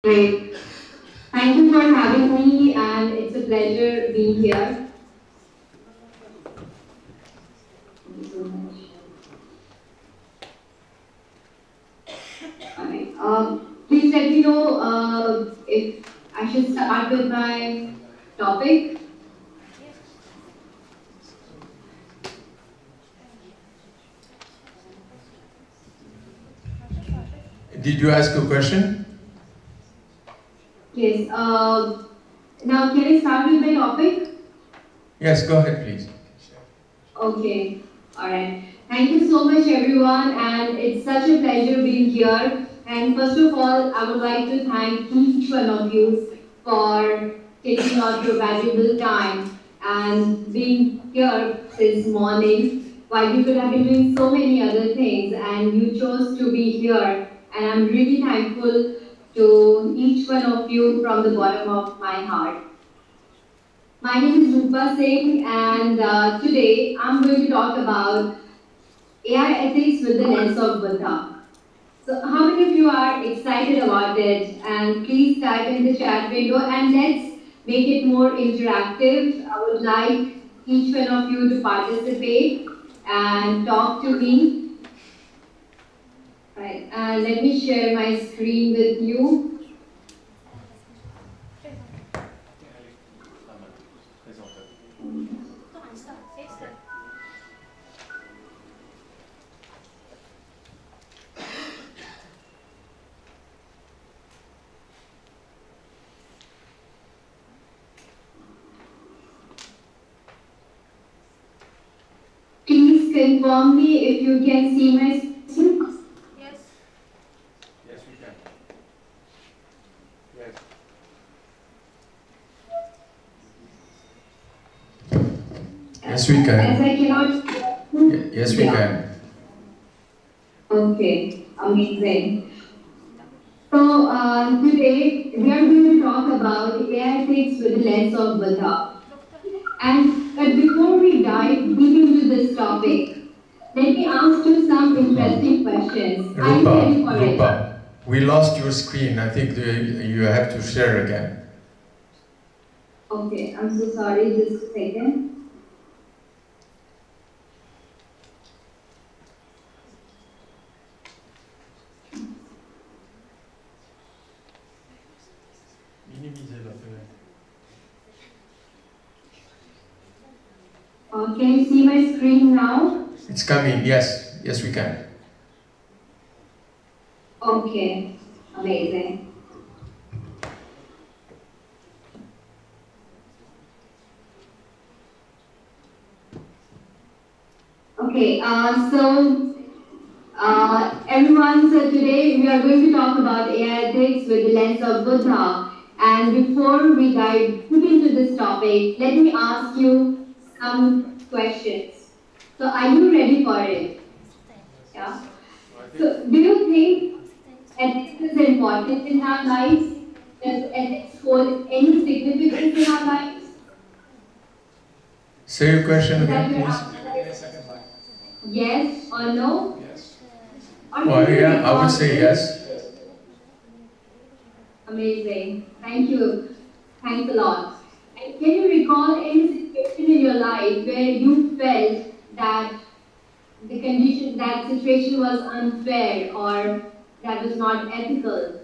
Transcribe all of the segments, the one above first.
Great. Thank you for having me, and it's a pleasure being here. Thank you so much. Alright. Please let me know if I should start with my topic. Did you ask a question? Yes. Now, can I start with my topic? Yes, go ahead, please. Okay. All right. Thank you so much, everyone, and it's such a pleasure being here. And first of all, I would like to thank each one of you for taking out your valuable time and being here since morning, while you could have been doing so many other things, and you chose to be here. And I'm really thankful to each one of you from the bottom of my heart. My name is Rupa Singh, and today I'm going to talk about AI ethics with the lens of Buddha. So how many of you are excited about it? And please type in the chat window and let's make it more interactive. I would like each one of you to participate and talk to me. Right, let me share my screen with you. Please confirm me if you can see my screen. Yes, we can. As I cannot. Yes, we can. Okay, amazing. So today we are going to talk about AI ethics with the lens of Buddha. But before we dive deep into this topic, let me ask you some interesting questions. Are you ready for it? Rupa, we lost your screen. I think you have to share again. Okay, I'm so sorry. Just a second. Can you see my screen now? It's coming, yes. Yes, we can. Okay, amazing. Okay, everyone, so today we are going to talk about AI ethics with the lens of Buddha. And before we dive deep into this topic, let me ask you some questions. So are you ready for it? Yeah. So do you think ethics is important in our lives? Does ethics hold any significance in our lives? Say your question again, please. Yes or no? Yes. Well, yeah, I would say yes. Amazing. Thank you. Thanks a lot. And can you recall any situation in your life where you felt that that situation was unfair or that was not ethical?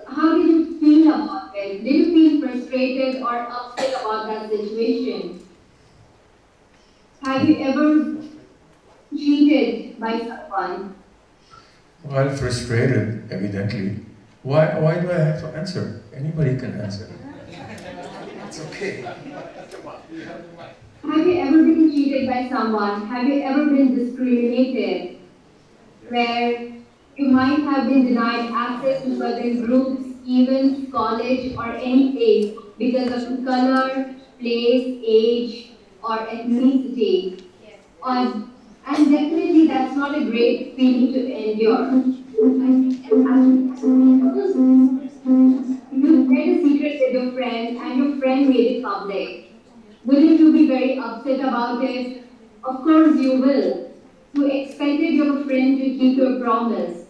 How did you feel about it? Did you feel frustrated or upset about that situation? Have you ever cheated by someone? Well, frustrated, evidently. Why do I have to answer? Anybody can answer. It's okay. Have you ever been cheated by someone? Have you ever been discriminated? Where you might have been denied access to certain groups, events, college, or any place because of color, place, age, or ethnicity. And definitely that's not a great feeling to endure. You shared a secret with your friend and your friend made it public. Wouldn't you be very upset about it? Of course you will. You expected your friend to keep your promise.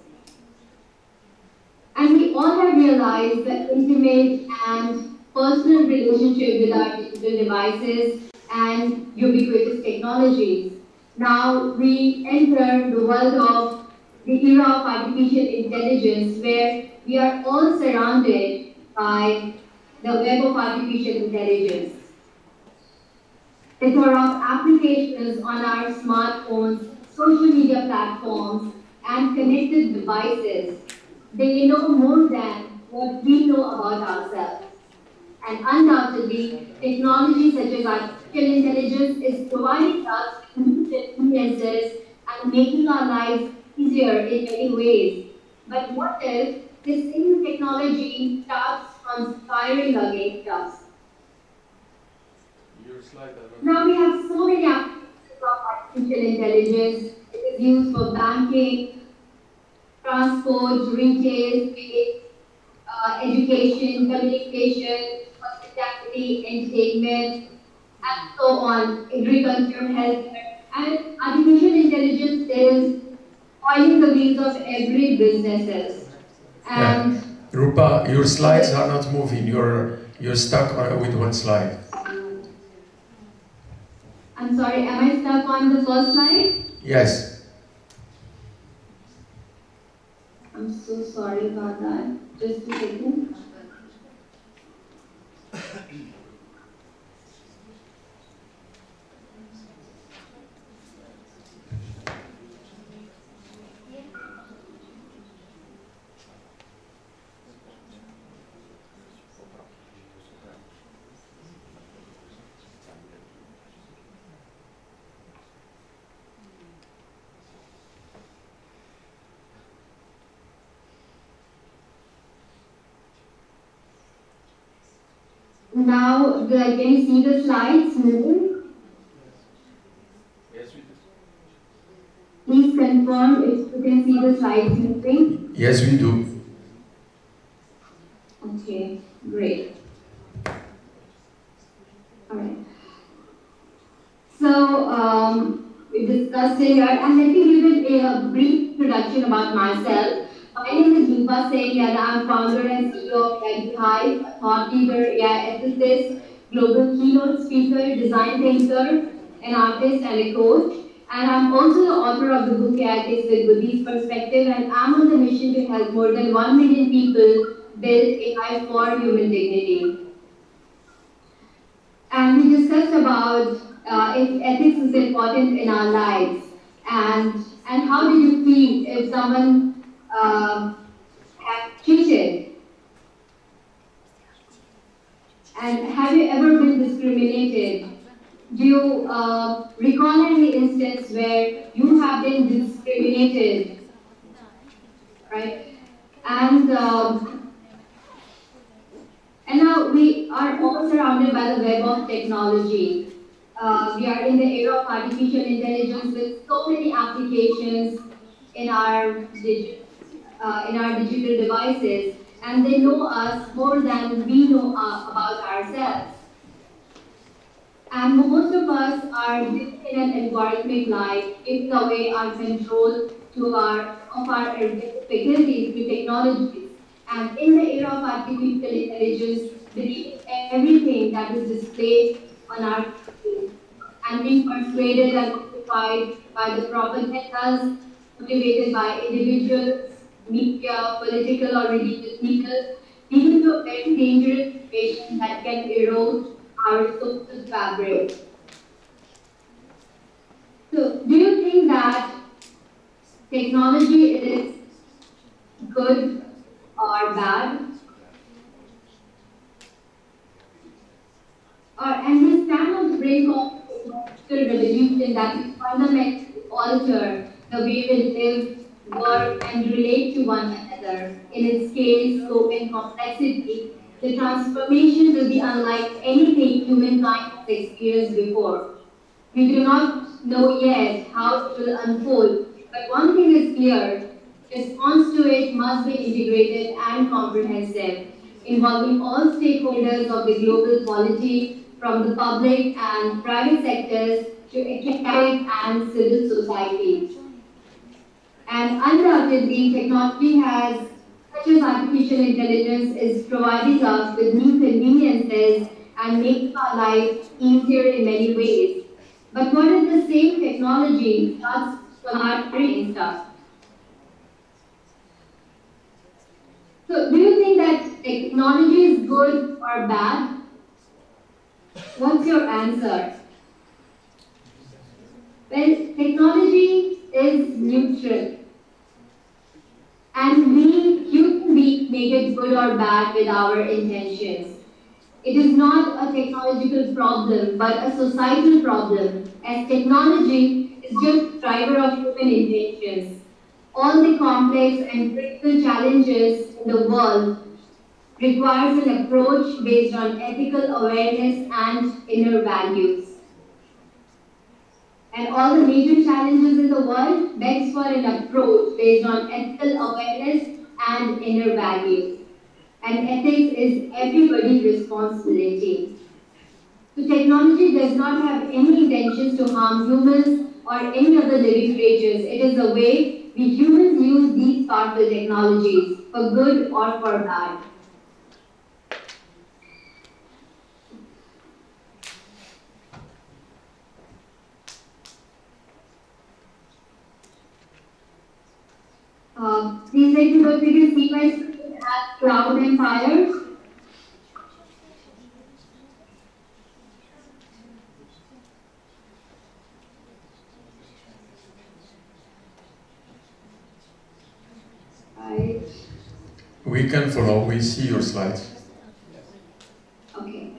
And we all have realized normalize the intimate and personal relationship with our digital devices and ubiquitous technologies. Now we enter the world of the era of artificial intelligence, where we are all surrounded by the web of artificial intelligence. The plethora of applications on our smartphones, social media platforms, and connected devices, they know more than what we know about ourselves. And undoubtedly, technology such as artificial intelligence is providing us with experiences and making our lives easier in many ways. But what if this same technology starts conspiring against us? Now we have so many applications of artificial intelligence. It is used for banking, transport, retail, education, communication, hospitality, entertainment, and so on, agriculture, healthcare. And artificial intelligence is oiling the wheels of every businesses. And Rupa, your slides are not moving. You're stuck with one slide. I'm sorry, am I stuck on the first slide? Yes. I'm so sorry about that. Just a second. Now, can you see the slides moving? Yes, we do. Please confirm if you can see the slides moving. Yes, we do. Okay, great. All right. So, we discussed here, and let me give a brief introduction about myself. My name is Rupa Singh, and I'm founder and CEO of Hive, a thought leader, AI ethicist, global keynote speaker, design thinker, an artist, and a coach. And I'm also the author of the book AI Ethics with Buddhist Perspective, and I'm on the mission to help more than 1 million people build AI for human dignity. And we discussed about if ethics is important in our lives, and how do you feel if someone have cheated? And have you ever been discriminated? Do you recall any instance where you have been discriminated, right? And now we are all surrounded by the web of technology. We are in the era of artificial intelligence with so many applications in our digital devices, and they know us more than we know about ourselves. And most of us are living in an algorithmic life, giving away our control of our faculties to technologies. And in the era of artificial intelligence, believe everything that is displayed on our screen, and being persuaded and occupied by the propagandas motivated by individuals, media, political or religious leaders, leading to a very dangerous situation that can erode our social fabric. So, do you think that technology is good or bad? And we stand on the brink of a revolution that will fundamentally alter the way we live, work, and relate to one another. In its scale, scope, and complexity, the transformation will be unlike anything humankind has experienced before. We do not know yet how it will unfold, but one thing is clear: response to it must be integrated and comprehensive, involving all stakeholders of the global polity, from the public and private sectors to academic and civil society. And undoubtedly, technology has such as artificial intelligence is providing us with new conveniences and making our lives easier in many ways. But what if the same technology starts harming stuff? So do you think that technology is good or bad? What's your answer? Well, technology is neutral. And we human beings make it good or bad with our intentions. It is not a technological problem, but a societal problem, as technology is just a driver of human intentions. All the complex and critical challenges in the world requires an approach based on ethical awareness and inner values. And all the major challenges in the world begs for an approach based on ethical awareness and inner values. And ethics is everybody's responsibility. So technology does not have any intentions to harm humans or any other living creatures. It is the way we humans use these powerful technologies for good or for bad. Please let me know if you can see my screen as cloud and fire. Right. We can follow, we see your slides. Okay,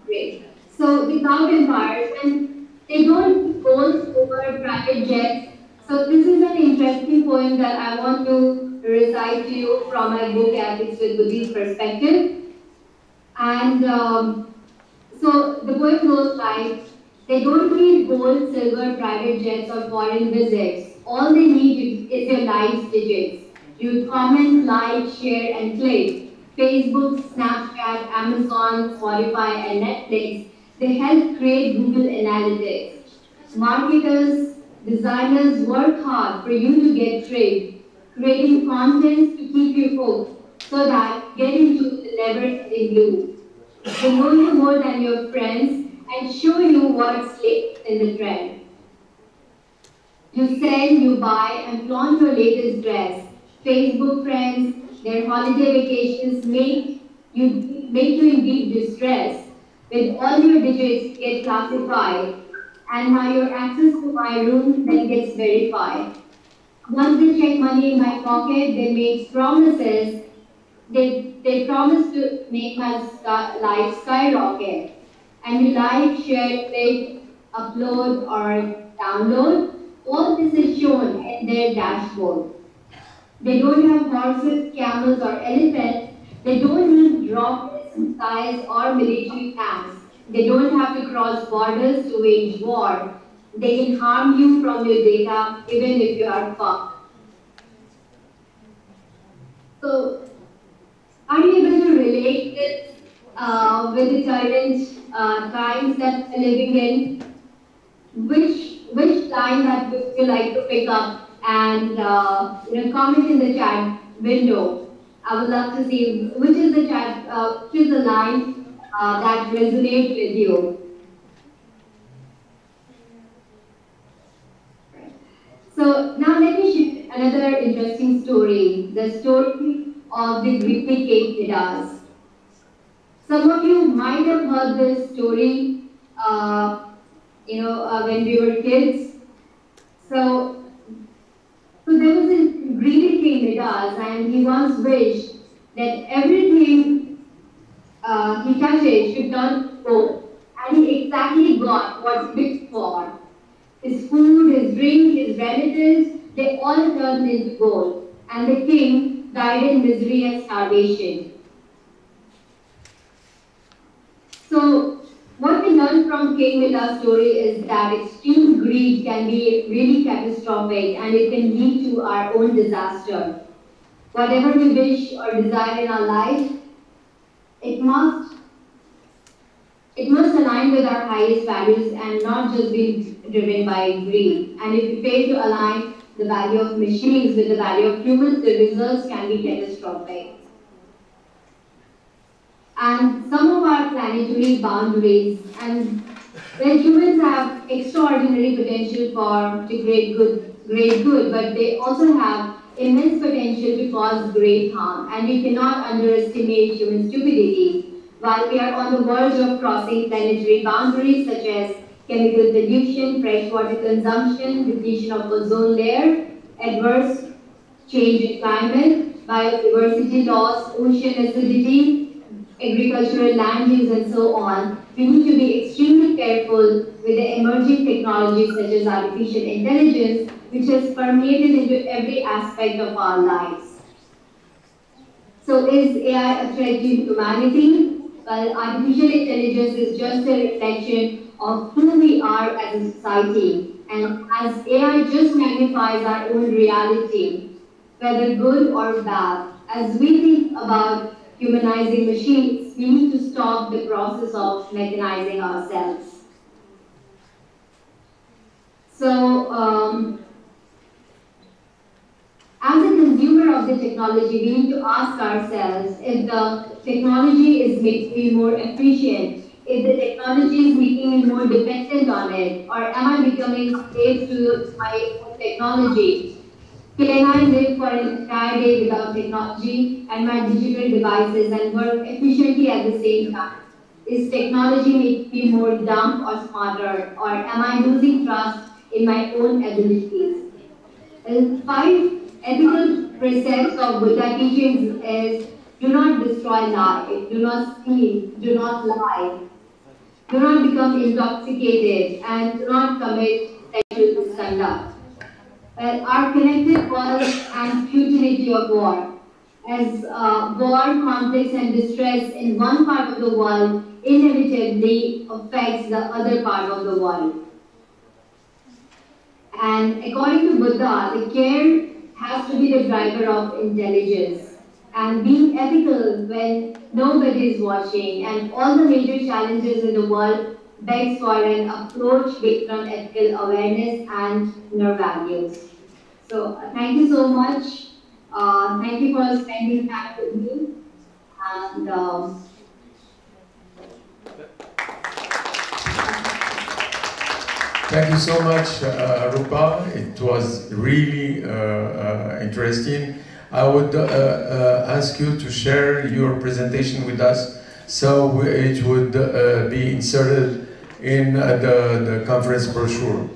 great. So the cloud and fires, and they don't go over private jets. So this is an interesting point that I want to recite to you from my book, Ethics with Buddhist Perspective. And so the poem goes like, they don't need gold, silver, private jets, or foreign visits. All they need is your life's digits. You comment, like, share, and click. Facebook, Snapchat, Amazon, Spotify, and Netflix, they help create Google Analytics. Marketers, designers work hard for you to get trained, creating content to keep you hooked, so that get into the never-ending loop. They know you more than your friends and show you what's latest in the trend. You sell, you buy, and flaunt your latest dress. Facebook friends, their holiday vacations make you in deep distress. With all your digits get classified, and now your access to my room then gets verified. Once they check money in my pocket, they make promises. They promise to make my life skyrocket. And you like, share, click, upload, or download. All this is shown in their dashboard. They don't have horses, camels, or elephants. They don't need rockets, missiles, or military tanks. They don't have to cross borders to wage war. They can harm you from your data even if you are far. So, are you able to relate this with the current times that we're living in? Which line that would you like to pick up and comment in the chat window? I would love to see which is the line that resonates with you. So now let me share another interesting story, the story of the Greek cake Midas. Some of you might have heard this story, when we were kids. So there was a greedy king Midas, and he once wished that everything he touches should turn to gold, and he exactly got what he wished for. His food, his drink, his relatives, they all turned into gold, and the king died in misery and starvation. So, what we learn from King Midas' story is that extreme greed can be really catastrophic, and it can lead to our own disaster. Whatever we wish or desire in our life, it must align with our highest values and not just be driven by greed. And if we fail to align the value of machines with the value of humans, the results can be catastrophic. And some of our planetary boundaries, and where humans have extraordinary potential for great good, but they also have immense potential to cause great harm, and we cannot underestimate human stupidity. While we are on the verge of crossing planetary boundaries such as chemical pollution, freshwater consumption, depletion of ozone layer, adverse change in climate, biodiversity loss, ocean acidity, agricultural land use, and so on, we need to be extremely careful with the emerging technologies such as artificial intelligence, which has permeated into every aspect of our lives. So is AI a threat to humanity? Well, artificial intelligence is just a reflection of who we are as a society. And as AI just magnifies our own reality, whether good or bad, as we think about humanizing machines, we need to stop the process of mechanizing ourselves. So, as a consumer of the technology, we need to ask ourselves if the technology is making me more efficient, if the technology is making me more dependent on it, or am I becoming slave to my own technology? Can I live for an entire day without technology and my digital devices and work efficiently at the same time? Is technology making me more dumb or smarter, or am I losing trust in my own abilities? 5 ethical precepts of Buddha teachings is: do not destroy life, do not steal, do not lie, do not become intoxicated, and do not commit sexual misconduct. Our connected world and futility of war. As war, conflicts, and distress in one part of the world inevitably affects the other part of the world. And according to Buddha, the care has to be the driver of intelligence. And being ethical when nobody is watching and all the major challenges in the world begs for an approach based on ethical awareness and inner values. So thank you so much. Thank you for spending time with me. And thank you so much, Rupa. It was really interesting. I would ask you to share your presentation with us so it would be inserted in the conference brochure.